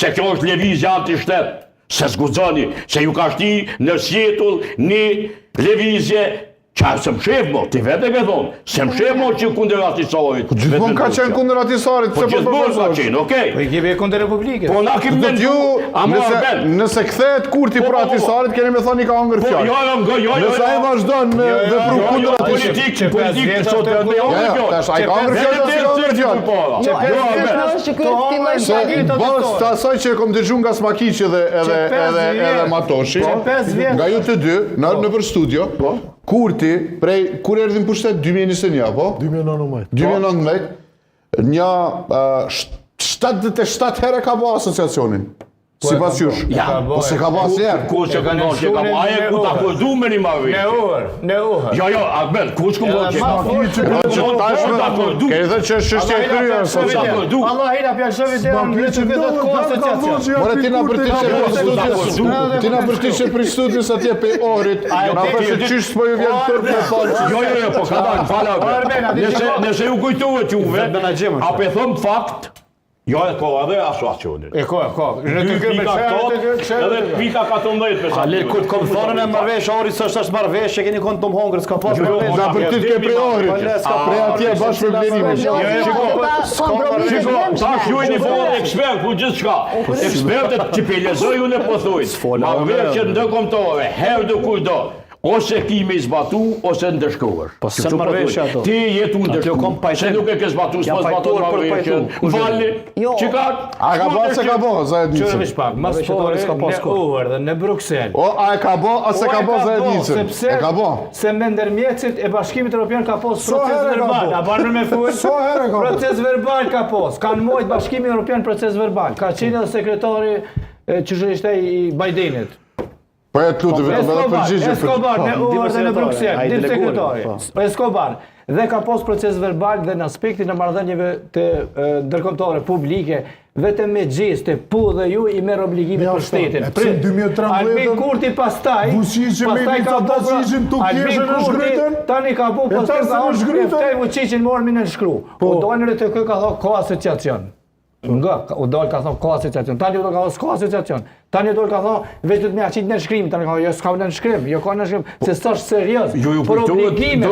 se kjo është lëvizje anti-shtet. Se zguxoni, se ju ka shti në sjetull një lëvizje qa se më shef mo, ti vete ke thonë, se më shef mo që kundër Atisarit. Gjithmonë ka qenë kundër Atisarit, po gjithmonë ka qenë, okej. Po i kemi kundër Republikës. Po na kim mendu, nëse kthehet Kurti për Atisarit, keni me thoni ka hangër fjalë. Nëse ai vazhdon me vepru kundër Atisarit. Politikë sot me hangër fjalë. Tash ai ka hangër fjalë. Bas asaj që kom dëgju nga Smakiqi edhe Matoshi, nga ju të dy, nëpër studio, Kurti, kur erdhin pushtet 2021, po? 2019, një 77 herë ka bo asociacionin. Si pas jush. Po se ka bo asjerë. Ku që ka ndonë që ka bo, aje ku ta përdu me një marveshje. Ne uhër. Jo, Akbel, ku që ku bo që ka përdu. Ke edhe që është e kryer asociacion. Allah hira pjallëshëve dhe në në që këtë ko asociacion. More ti na përtishe për studios atje pe orit, na përse qysh s'po ju vjen tërë me falë. Jo, po ka dalë, fala Akbel. Nëse ju kujtohet juve, a pe thëm fakt, jo, e ko edhe asociacionin. E ko. Edhe pika 14 për sa. Ale, kur të kom thonën e marrveshje, ori së është marrveshje, keni konë Tom Hongër, s'ka pas marrveshje. Na për ty ke prej orit, prej atje bashkë me blerimin. Shiko, tash ju e një folë ekspert për gjithë shka. Ekspertet që pe lezoj unë e po thujnë. Marrveshje ndërkombëtare, herë do kur do. Ose ki me zbatu, ose ndëshkohesh. Po se marrveshje ato. Ti jetu ndëshkohesh. Se nuk e ke zbatu, s'po zbatu marrveshje. Vali, që ka? A ka bo, se ka bo, Zajednicën. Qërë vishpak, mas pore në Uhër dhe në Bruxelles. O, a e ka bo, a se ka bo Zajednicën? E ka bo. Se me ndërmjetësit e Bashkimit Europian ka pos proces verbal. A banë me full? Proces verbal ka pos. Kanë mojt Bashkimi Europian proces verbal. Ka qenë edhe sekretari që ishte i Bidenit. Po e të lutë vetëm edhe përgjigje. Eskobar, në Uhër dhe në Bruxelles, dim sekretari. Eskobar. Dhe ka pos proces verbal dhe në aspektin e marrëdhënieve të ndërkombëtare publike, vetëm me gjeste, pu dhe ju i merr obligime për shtetin. Albin Kurti pastaj ka bërë Albin Kurti tani ka bërë pastaj Vučićin mormi në shkru. U dolën të kë ka thonë ko asociacion. Nga, u dole ka thonë ko asociacion, tani u dole ka thonë s'ko asociacion, tani u dole ka thonë vetë të me aqit në shkrim, tani ka thonë jo s'ka në shkrim, jo ka në shkrim, se s'është serios, për obligime,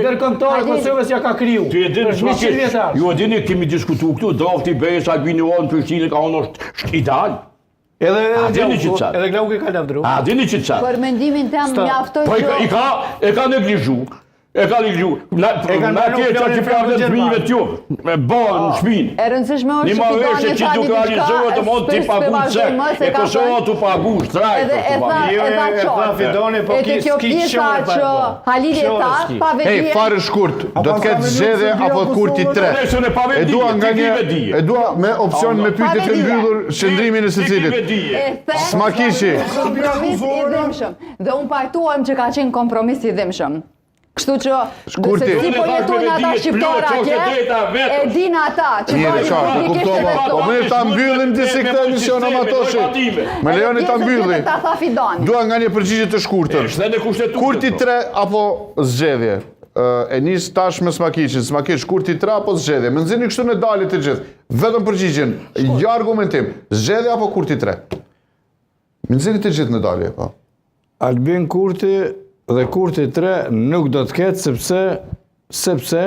ndërkombëtare Kosovës ja ka kriju, për 100 vjetar. Ju e dini, kemi diskutu këtu, drafti Bejes Albini Onë Prishtinë ka unë është ideal. Edhe Glauku ka lavdru. A dini që të Për mendimin tem mjaftoj që... E ka neglizhu. E ka neglizhu. Na tje që prave të fëmijëve t'ju, me barë në shpinë. E rëndësishme është që Fidoni që duke realizohet të mund t'i pagu cek. E Kosova t'u pagu shtrajt. E tha Fidoni, po kjo pjesa që Halili e tha, pa vedije... Hej, farë shkurt, do të ketë zgjedhje apo Kurti 3. E dua me opcion me pyetje të mbyllur qëndrimin e secilit. Smakiqi. Kompromis i dhimbshëm. Dhe unë pajtuam që ka qenë kompromis i dhimbshëm. Kështu që, se si po jetojnë ata shqiptarë atje, e din ata që po mirë ta mbyllim disi këtë emision Matoshi. Me lejoni ta mbyllim. Dua nga një përgjigje të shkurtër. Kurti 3 apo zgjedhje? E nis tash me Smakiqin. Smakiq, Kurti 3 apo zgjedhje? Më nxini kështu në dalje të gjithë. Vetëm përgjigjen, jo argumentim. Zgjedhje apo Kurti 3? Më nxini të gjithë në dalje, po. Albin Kurti dhe Kurti 3 nuk do të ketë sepse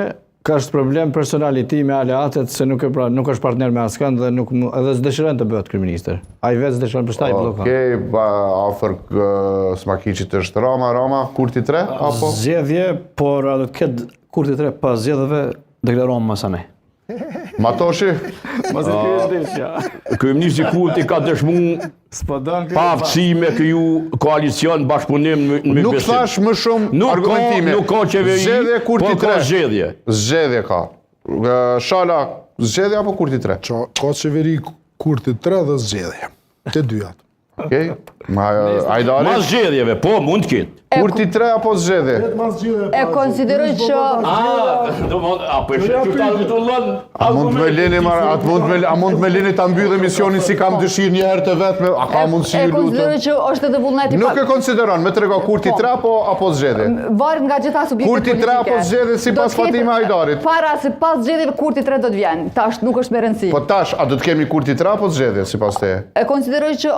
ka është problem personali ti me aleatet se nuk është partner me askën dhe edhe s'dëshiron të bëhet kryeministër. Ai vetë s'dëshiron për shtaj blokon. Okej, afër Smakiqit është Rama, Kurti 3 apo? Zgjedhje, por do të ketë Kurti 3 pas zgjedhjeve deklarohen më së Matoshi? Kryeministri Kurti ka dëshmu paftësi me kriju koalicion bashkëpunim me besim. Nuk thash më shumë argumentime. Nuk ka qeveri, zgjedhje Kurti 3. Po ka zgjedhje. Zgjedhje ka. Shala, zgjedhje apo Kurti 3? Ka qeveri Kurti 3 dhe zgjedhje. Të dyjat. Okej? Hajdari, Mas zgjedhjeve, po, mund të ketë. kurti 3 apo zgjedhje? E konsideroj që A mund të me lini, a mund të me lini ta mbyllë emisionin si kam dëshirë një herë të vetme, a ka mundësi e ju lutem? konsideroj që është edhe vullneti Nuk e konsideron, me trego kurti 3 apo zgjedhje? varet nga gjitha subjektet Kurti 3 apo zgjedhje sipas Fatima Hajdarit? Para se pas zgjedhjeve kurti 3 do të vjen. Tash nuk është me rëndësi. Po tash, a do të kemi kurti 3 apo zgjedhje sipas teje? E konsideroj që